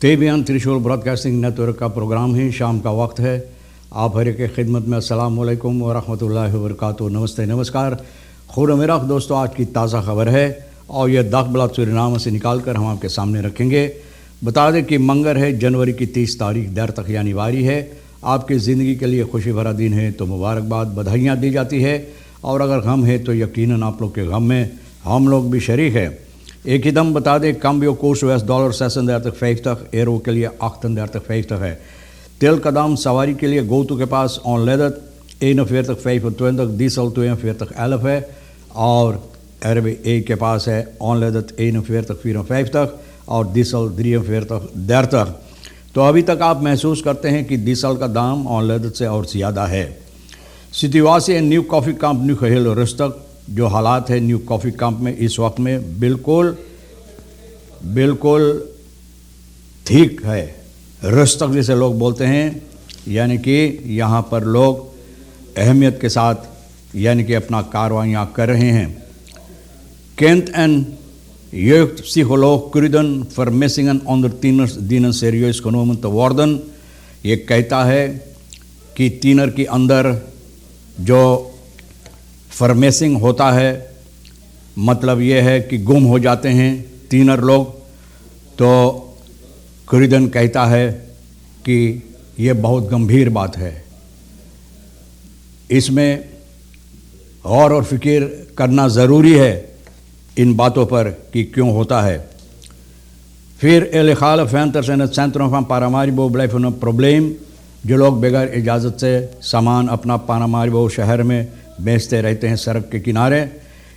Tebyan त्रिशूल broadcasting network का programme है। शाम का वक्त है। आप हर के खिदमत में अस्सलाम वालेकुम व रहमतुल्लाहि व बरकातुहू। नमस्ते नमस्कार। खुद मेरा दोस्तों, आज की ताज़ा खबर है और यह दागब्लात सूरीनाम से निकाल कर हम आपके सामने रखेंगे। बता दें कि मंगर है, जनवरी की 30 तारीख देर तक यानी वारी है। आपकी ज़िंदगी के लिए खुशी भरा दिन है तो मुबारकबाद, बधाइयाँ दी जाती है। और अगर गम है तो यकीनन आप लोग के गम में हम लोग भी शरीक हैं। एक ही दम बता दें, cambio koers $636,50, एरो के लिए $38,50 है। तेल का दाम सवारी के लिए गोतू के पास ऑनलेदत 41,25, डीजल 42,11 है और अरबी ए के पास है ऑनलेदत 41,54 और डीजल 43,30। तो अभी तक आप महसूस करते हैं कि डीजल का दाम ऑनलेदत से और ज़्यादा है। सिटीवासी न्यू कॉफ़ी कंप न्यू खहेल रुस्तक, जो हालात है न्यू कॉफ़ी कंप में इस वक्त में बिल्कुल ठीक है। रुस्तक जिसे लोग बोलते हैं, यानी कि यहाँ पर लोग अहमियत के साथ यानी कि अपना कार्रवाइयाँ कर रहे हैं। Kent en jeugdpsycholoog Cruden vermissingen onder tieners dienen serieus genomen te worden। ये कहता है कि टीनर के अंदर जो फरमेसिंग होता है, मतलब ये है कि गुम हो जाते हैं टीनर लोग। तो क्रिडन कहता है कि ये बहुत गंभीर बात है, इसमें गौर और फिक्र करना ज़रूरी है इन बातों पर कि क्यों होता है। फिर इलेगाले वेंटers in het centrum van Paramaribo blijven een probleem। जो लोग बगैर इजाज़त से सामान अपना पारामारिबो शहर में बेचते रहते हैं सड़क के किनारे,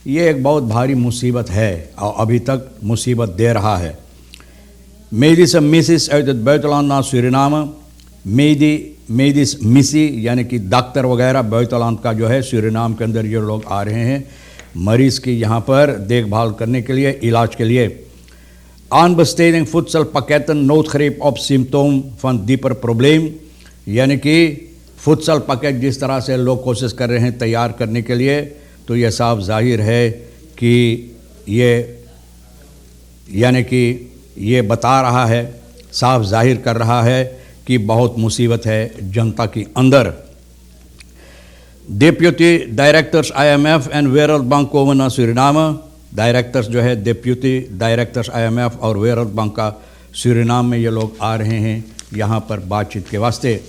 ये एक बहुत भारी मुसीबत है और अभी तक मुसीबत दे रहा है। Medische missies uit het buitenland naar Suriname, medisch missie यानी कि डॉक्टर वगैरह बुitenland का जो है सूरीनाम के अंदर ये लोग आ रहे हैं मरीज़ की यहाँ पर देखभाल करने के लिए, इलाज के लिए। Aanbesteding voedselpakketten noodgreep op symptoom van dieper probleem, यानी कि फुटसल पैकेट जिस तरह से लोग कोशिश कर रहे हैं तैयार करने के लिए, तो यह साफ जाहिर है कि ये यानी कि ये बता रहा है, साफ जाहिर कर रहा है कि बहुत मुसीबत है जनता के अंदर। Deputy directors IMF and world bank komen naar Suriname। Directors जो है डिप्यूटी डायरेक्टर्स IMF और वेरल्ड बैंक का सूरीनाम में ये लोग आ रहे हैं यहाँ पर बातचीत के वास्ते।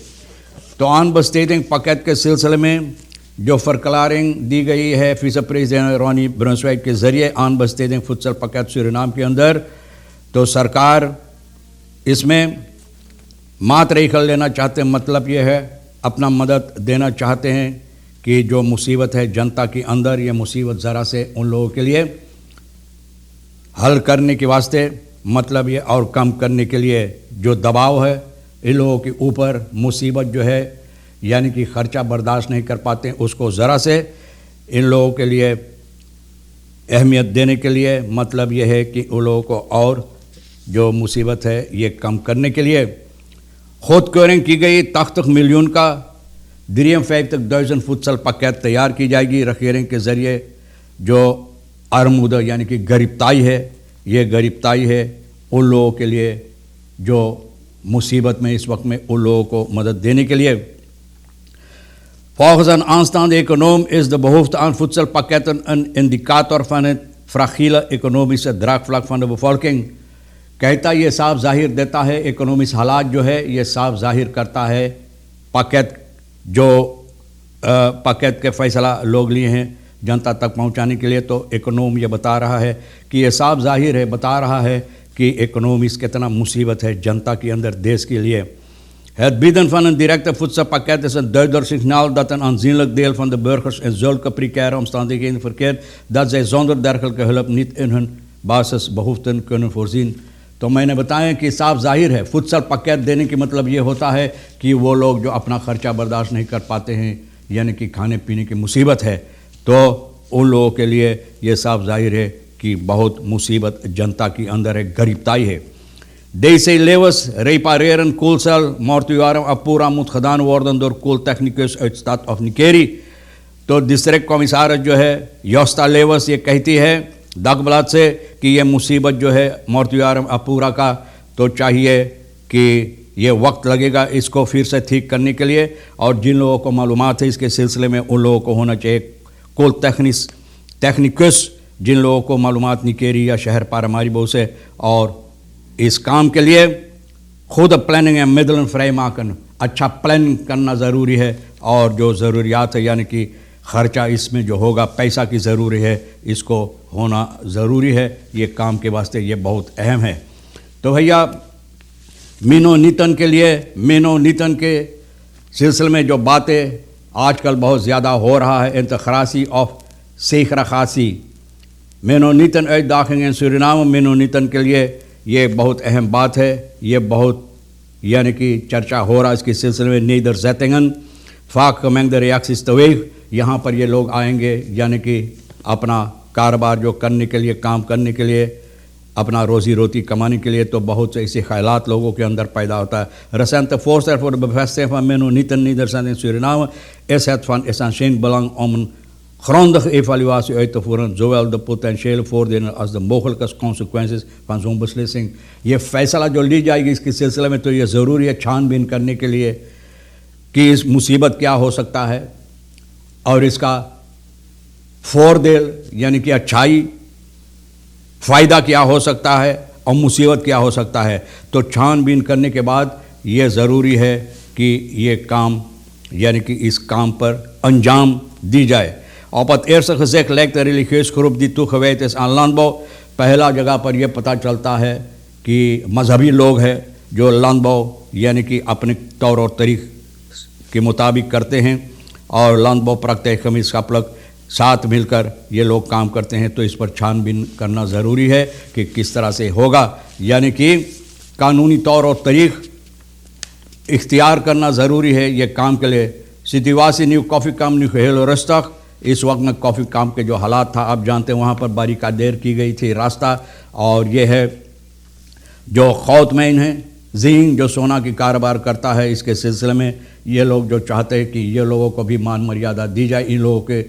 तो aanbesteding पैकेट के सिलसिले में जो फरकलारिंग दी गई है विस प्रेसिडेंट रोनी ब्रुंसवाइट के ज़रिए aanbesteding फुटसल पैकेट सूरीनाम के अंदर, तो सरकार इसमें मात्र कर लेना चाहते हैं। मतलब ये है अपना मदद देना चाहते हैं कि जो मुसीबत है जनता के अंदर, ये मुसीबत ज़रा से उन लोगों के लिए हल करने के वास्ते, मतलब ये और कम करने के लिए जो दबाव है इन लोगों के ऊपर, मुसीबत जो है यानी कि ख़र्चा बर्दाश्त नहीं कर पाते, उसको ज़रा से इन लोगों के लिए अहमियत देने के लिए, मतलब ये है कि उन लोगों को और जो मुसीबत है ये कम करने के लिए खुदकौरिंग की गई 80 मिलियन का 53,000 फुटसल पैकेट तैयार की जाएगी रखेरिंग के ज़रिए। जो आर्मुदा यानी कि गरीबताई है, ये गरीबताई है उन लोगों के लिए जो मुसीबत में इस वक्त में उन लोगों को मदद देने के लिए। Volgens een aanstaande econoom is de behoefte aan voedselpakketten een indicator van het fragiele economische draagvlak van de bevolking। कहता ये साफ जाहिर देता है, इकोनॉमिक हालात जो है ये साफ जाहिर करता है पैकेट जो पैकेट के फैसला लोग लिए हैं जनता तक पहुंचाने के लिए। तो इकोनॉम ये बता रहा है कि ये साफ जाहिर है, बता रहा है कि इकोनॉमिक्स कितना मुसीबत है जनता के अंदर, देश के लिए। Het bieden van een directe voedselpakket is een duidelijk signaal dat een aanzienlijk deel van de burgers in zulke precaire omstandigheden verkeert dat zij zonder dergelijke hulp niet in hun basisbehoeften kunnen voorzien। तो मैंने बताया कि साफ जाहिर है futsal packet देने की मतलब ये होता है कि वो लोग जो अपना खर्चा बर्दाश्त नहीं कर पाते हैं, यानी कि खाने पीने की मुसीबत है, तो उन लोगों के लिए ये साफ जाहिर है कि बहुत मुसीबत जनता के अंदर है, गरीबताई है। Deze levens repareren koelcel mortuarium Apura moet gedaan worden door koeltechnicus uit stad of Nikeri। तो डिस्ट्रिक्ट कमिश्नर जो है योस्ता लेवस ये कहती है दागब्लात से कि ये मुसीबत जो है मोर्तुयारम अपूरा का, तो चाहिए कि ये वक्त लगेगा इसको फिर से ठीक करने के लिए, और जिन लोगों को मालूमात है इसके सिलसिले में उन लोगों को होना चाहिए कोल टेक्निकस जिन लोगों को मालूमात निकेरी या शहर पारमारी से, और इस काम के लिए खुद प्लानिंग या मिडल फ्रेम आकन अच्छा प्लान करना ज़रूरी है, और जो ज़रूरियात है यानी कि ख़र्चा इसमें जो होगा पैसा की ज़रूरी है इसको होना ज़रूरी है, ये काम के वास्ते ये बहुत अहम है। तो भैया मीनो नीतन के लिए, मीनो नीतन के सिलसिले में जो बातें आजकल बहुत ज़्यादा हो रहा है, इंतखरासी ऑफ शेख रखासी मीनो नीतन दाखिल सूरीनाम, मीनो नीतन के लिए ये बहुत अहम बात है, ये बहुत यानी कि चर्चा हो रहा है इसके सिलसिले में। नीदर जैतिंगन फाक कमेंग द रियाक्सिस तवेग, यहाँ पर ये लोग आएंगे यानी कि अपना कारोबार जो करने के लिए, काम करने के लिए, अपना रोज़ी रोटी कमाने के लिए, तो बहुत से ऐसे ख्यालात लोगों के अंदर पैदा होता है। रसेंट फोर्स फॉर बफेस्टे van मेनू नीतन नीदर zijn Suriname is het van essentieel belang om een grondige evaluatie uit te voeren, zowel de potentiële voordelen als de mogelijke consequenties van zo'n beslissing। ये फैसला जो ली जाएगी इसके सिलसिले में तो ये ज़रूरी है छानबीन करने के लिए कि इस मुसीबत क्या हो सकता है और इसका फ़ोरदेल यानी कि अच्छाई फ़ायदा क्या हो सकता है और मुसीबत क्या हो सकता है। तो छानबीन करने के बाद ये ज़रूरी है कि ये काम यानी कि इस काम पर अंजाम दी जाए। Op het eerste gezicht lijkt de religieuze groep die toegewijd is aan landbouw, पहला जगह पर यह पता चलता है कि मजहबी लोग हैं जो landbouw यानी कि अपने तौर और तरीक़ के मुताबिक करते हैं, और landbouw praktijk gemeenschappelijk साथ मिलकर ये लोग काम करते हैं। तो इस पर छानबीन करना ज़रूरी है कि किस तरह से होगा, यानी कि कानूनी तौर और तरीक़ इख्तियार करना ज़रूरी है ये काम के लिए। सिटीवासी न्यू कॉफ़ी काम न्यू हेलो रस्तक, इस वक्त में कॉफ़ी काम के जो हालात था आप जानते हैं, वहाँ पर बारिकादेर की गई थी रास्ता, और ये है जो खौतमैन है जीन जो सोना की कारोबार करता है, इसके सिलसिले में ये लोग जो चाहते हैं कि ये लोगों को भी मान मर्यादा दी जाए, इन लोगों के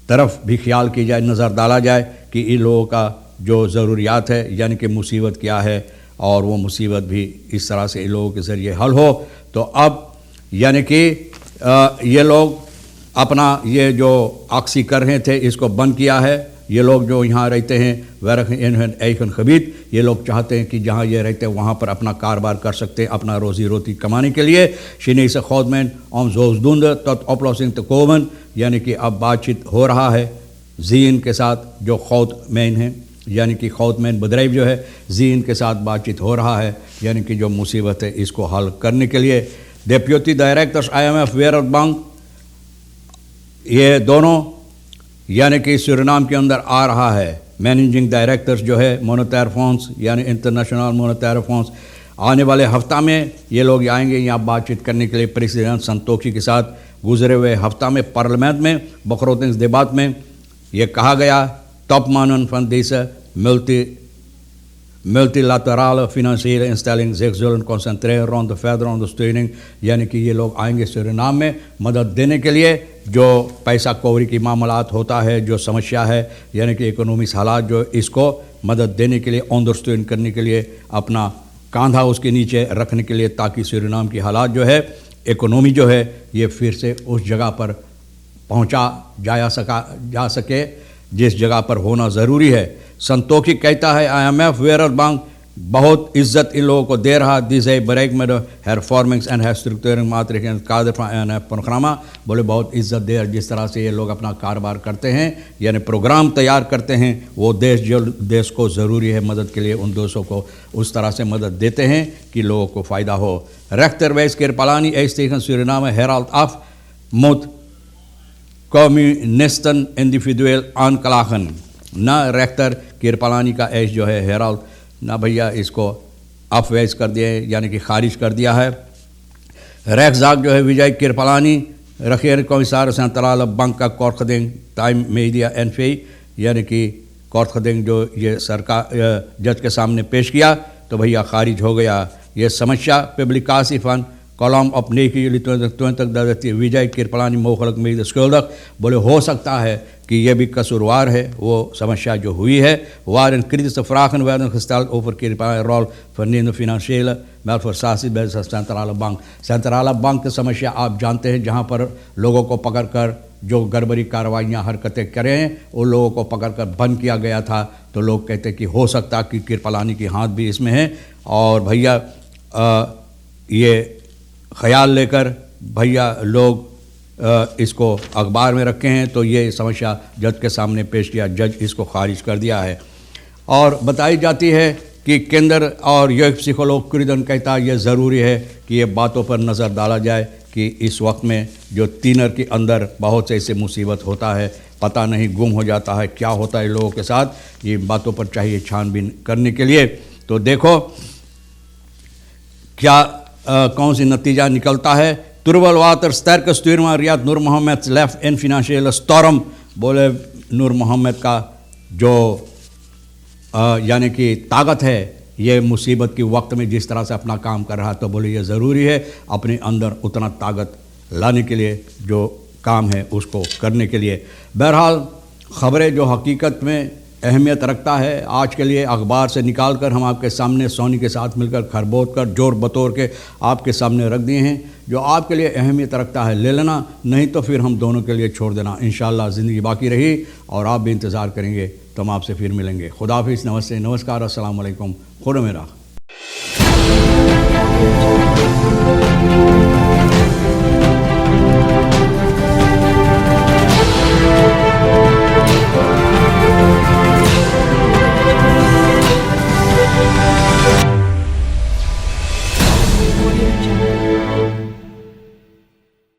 तरफ भी ख्याल की जाए, नज़र डाला जाए कि इन लोगों का जो ज़रूरियात है यानी कि मुसीबत क्या है, और वो मुसीबत भी इस तरह से इन लोगों के ज़रिए हल हो। तो अब यानी कि ये लोग अपना ये जो आक्सी कर रहे थे इसको बंद किया है। ये लोग जो यहाँ रहते हैं वरख एखन खबीत, ये लोग चाहते हैं कि जहाँ ये रहते हैं वहाँ पर अपना कारोबार कर सकते हैं, अपना रोज़ी रोटी कमाने के लिए। शिनी से खौदमैन ओम जोजदुंद तत् ऑपलोसिंग तकोमन, यानी कि अब बातचीत हो रहा है जीन के साथ जो खौदमैन हैं, यानी कि खौदमैन बदराइब जो है जीन के साथ बातचीत हो रहा है, यानी कि जो मुसीबत है इसको हल करने के लिए। डेप्यूटी डायरेक्टर्स IMF वेरल्ड बैंक, ये दोनों यानी कि सूरीनाम के अंदर आ रहा है। मैनेजिंग डायरेक्टर्स जो है मोनेटायर फंड्स यानी इंटरनेशनल मोनेटायर फंड्स, आने वाले हफ्ता में ये लोग आएंगे यहाँ बातचीत करने के लिए प्रेसिडेंट संतोखी के साथ। गुजरे हुए हफ्ता में पार्लियामेंट में बखरोतिंग देबात में ये कहा गया topmannen van deze multilaterale financiële instelling zich zullen concentreren rond de verdere ondersteuning, यानी कि ये लोग आएंगे सूरीनाम में मदद देने के लिए। जो पैसा कौड़ी की मामलात होता है, जो समस्या है यानी कि इकोनॉमिक हालात, जो इसको मदद देने के लिए, अंडरस्टैंड करने के लिए, अपना कांधा उसके नीचे रखने के लिए, ताकि सूरीनाम की हालात जो है, इकोनॉमी जो है, ये फिर से उस जगह पर पहुंचा जा सके जिस जगह पर होना ज़रूरी है। संतोखी कहता है IMF वेरल्ड बैंक बहुत इज्जत इन लोगों को दे रहा, दिसे bereik met de hervormings en herstructurering maatregelen in het kader van IMF प्रोग्रामा, बोले बहुत इज्जत दे, जिस तरह से ये लोग अपना कारोबार करते हैं यानी प्रोग्राम तैयार करते हैं, वो देश को ज़रूरी है मदद के लिए, उन देशों को उस तरह से मदद देते हैं कि लोगों को फ़ायदा हो। Rechterwijs Kirpalani eist tegen Suriname herhaald af, moet communisten individueel aanklagen। ना रेक्टर किरपलानी का ऐश जो है हेराल्ड ना भैया इसको अफवैज कर दिए यानी कि खारिज कर दिया है। रेक्जाक जो है विजय किरपलानी रखेर कमिसार सेंट्रल बैंक का कोर्खदेंग टाइम मीडिया NFI यानी कि कोर्खदेंग जो ये सरकार जज के सामने पेश किया तो भैया खारिज हो गया। ये समस्या पब्लिकासी van column op 9 juli 2020 dat विजय किरपलानी mogelijk mede schuldig, बोले हो सकता है कि ये भी कसूरवार है वो समस्या जो हुई है, waarin kritische vragen werden gesteld over Kirpalanie's rol van de financiële Melfort Sasi Bez Centrala Bank. Centrala Bank की समस्या आप जानते हैं, जहाँ पर लोगों को पकड़कर जो गड़बड़ी कार्रवाइयाँ हरकतें करें उन लोगों को पकड़कर बंद किया गया था। तो लोग कहते कि हो सकता कि कृपलानी की हाथ भी इसमें है। और भैया ये ख्याल लेकर भैया लोग इसको अखबार में रखे हैं, तो ये समस्या जज के सामने पेश किया, जज इसको खारिज कर दिया है। और बताई जाती है कि केंद्र और यह प्सिकोलॉग कुरिदन कहता है ये ज़रूरी है कि ये बातों पर नज़र डाला जाए कि इस वक्त में जो तीनर के अंदर बहुत से ऐसे मुसीबत होता है, पता नहीं गुम हो जाता है, क्या होता है लोगों के साथ, ये बातों पर चाहिए छानबीन करने के लिए। तो देखो क्या कौन सी नतीजा निकलता है। तुरबलवातर sterke stuurman Riyad Noor Mohammad left in financial storm, बोले नूर मोहम्मद का जो यानी कि ताकत है ये मुसीबत के वक्त में जिस तरह से अपना काम कर रहा, तो बोले ये ज़रूरी है अपने अंदर उतना ताकत लाने के लिए, जो काम है उसको करने के लिए। बहरहाल ख़बरें जो हकीकत में अहमियत रखता है, आज के लिए अखबार से निकाल कर हम आपके सामने सोनी के साथ मिलकर खरबोद कर जोर बतौर के आपके सामने रख दिए हैं। जो आपके लिए अहमियत रखता है ले लेना, नहीं तो फिर हम दोनों के लिए छोड़ देना। इंशाअल्लाह ज़िंदगी बाकी रही और आप भी इंतज़ार करेंगे तो हम आपसे फिर मिलेंगे। खुदा हाफिज़, नमस्ते, नमस्कार, अस्सलाम वालेकुम, खुदा मेरा।